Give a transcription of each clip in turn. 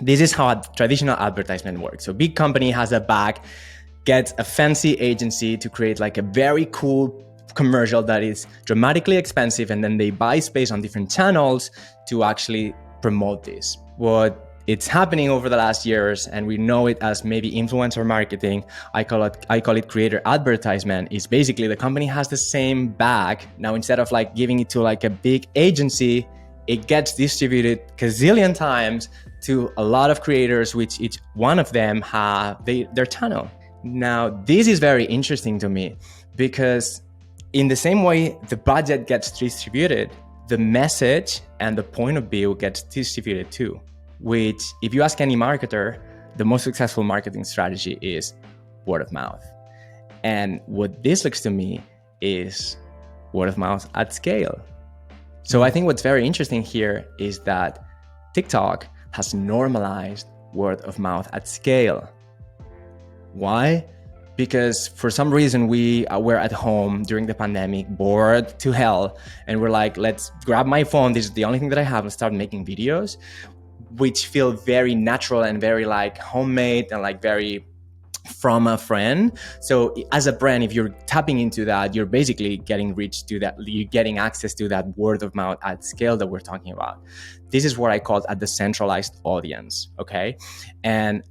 this is how a traditional advertisement works. So big company has a bag, gets a fancy agency to create like a very cool commercial that is dramatically expensive, and then they buy space on different channels to actually promote this. What it's happening over the last years, and we know it as maybe influencer marketing, I call it creator advertisement, is basically the company has the same bag. Now, instead of like giving it to like a big agency, it gets distributed gazillion times to a lot of creators, which each one of them have their channel. Now, this is very interesting to me because in the same way the budget gets distributed, the message and the point of view gets distributed too, which if you ask any marketer, the most successful marketing strategy is word of mouth. And what this looks to me is word of mouth at scale. So I think what's very interesting here is that TikTok has normalized word of mouth at scale. Why? Because for some reason we were at home during the pandemic, bored to hell, and we're like, let's grab my phone, this is the only thing that I have, and start making videos, which feel very natural and very like homemade and like very from a friend. So as a brand, if you're tapping into that, you're basically getting reach to that, you're getting access to that word of mouth at scale that we're talking about. This is what I call a decentralized audience, okay? And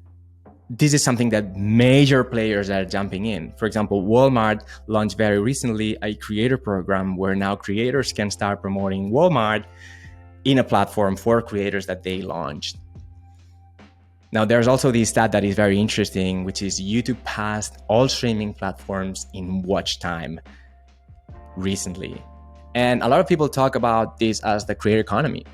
this is something that major players are jumping in. For example, Walmart launched very recently a creator program where now creators can start promoting Walmart in a platform for creators that they launched. Now, there's also this stat that is very interesting, which is YouTube passed all streaming platforms in watch time recently. And a lot of people talk about this as the creator economy.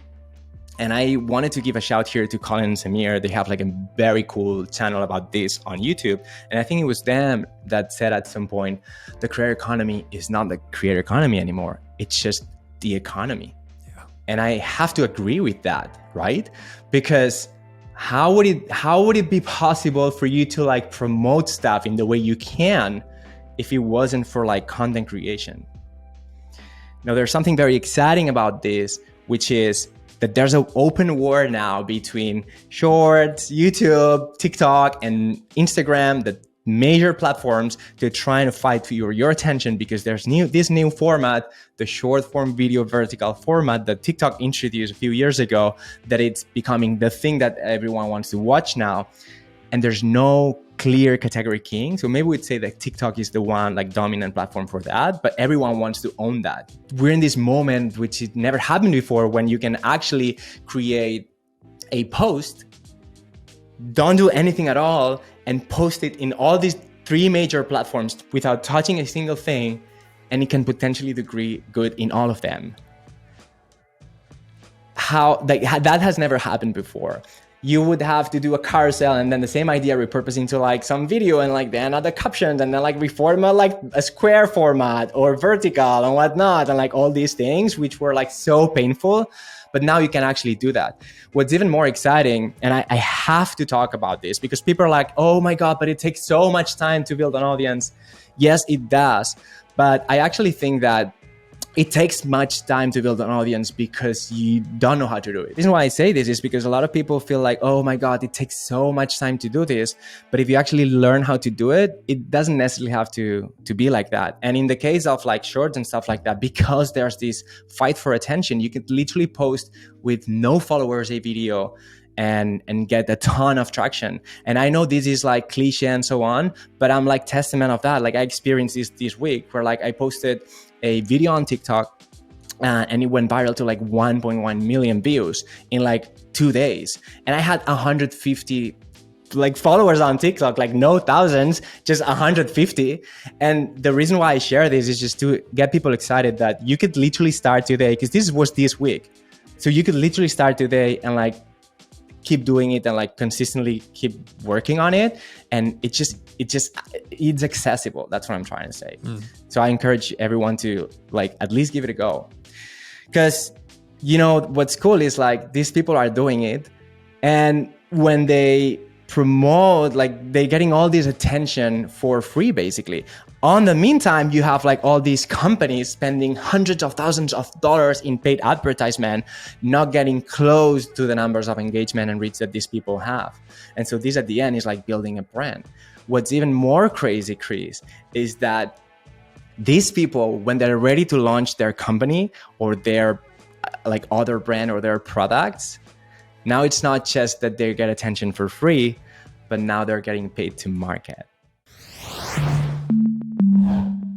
And I wanted to give a shout here to Colin and Samir. They have like a very cool channel about this on YouTube. And I think it was them that said at some point, the creator economy is not the creator economy anymore. It's just the economy. Yeah. And I have to agree with that, right? Because how would it be possible for you to like promote stuff in the way you can if it wasn't for like content creation? Now, there's something very exciting about this, which is that there's an open war now between Shorts, YouTube, TikTok, and Instagram, the major platforms, to try and fight for your attention, because there's this new format, the short form video vertical format that TikTok introduced a few years ago, that it's becoming the thing that everyone wants to watch now. And there's no clear category king. So maybe we'd say that TikTok is the one like dominant platform for that, but everyone wants to own that. We're in this moment, which it never happened before, when you can actually create a post, don't do anything at all, and post it in all these three major platforms without touching a single thing, and it can potentially do good in all of them. That has never happened before. You would have to do a carousel and then the same idea repurpose into like some video and like then other captions and then like reformat like a square format or vertical and whatnot, and like all these things which were like so painful. But now you can actually do that. What's even more exciting, and I have to talk about this because people are like, oh my God, but it takes so much time to build an audience. Yes, it does. But I actually think that it takes much time to build an audience because you don't know how to do it. The reason why I say this is because a lot of people feel like, oh my God, it takes so much time to do this. But if you actually learn how to do it, it doesn't necessarily have to be like that. And in the case of like shorts and stuff like that, because there's this fight for attention, you could literally post with no followers a video and get a ton of traction. And I know this is like cliche and so on, but I'm like testament of that. Like I experienced this week where like I posted a video on TikTok and it went viral to like 1.1 million views in like 2 days. And I had 150 like followers on TikTok, like no thousands, just 150. And the reason why I share this is just to get people excited that you could literally start today, because this was this week. So you could literally start today and like keep doing it and like consistently keep working on it. And it's accessible. That's what I'm trying to say. So I encourage everyone to like at least give it a go. Because you know what's cool is like these people are doing it, and when they promote, like they're getting all this attention for free basically. On the meantime, you have like all these companies spending hundreds of thousands of dollars in paid advertisement, not getting close to the numbers of engagement and reach that these people have. And so this at the end is like building a brand. What's even more crazy, Chris, is that these people, when they're ready to launch their company or their like other brand or their products, now it's not just that they get attention for free, but now they're getting paid to market.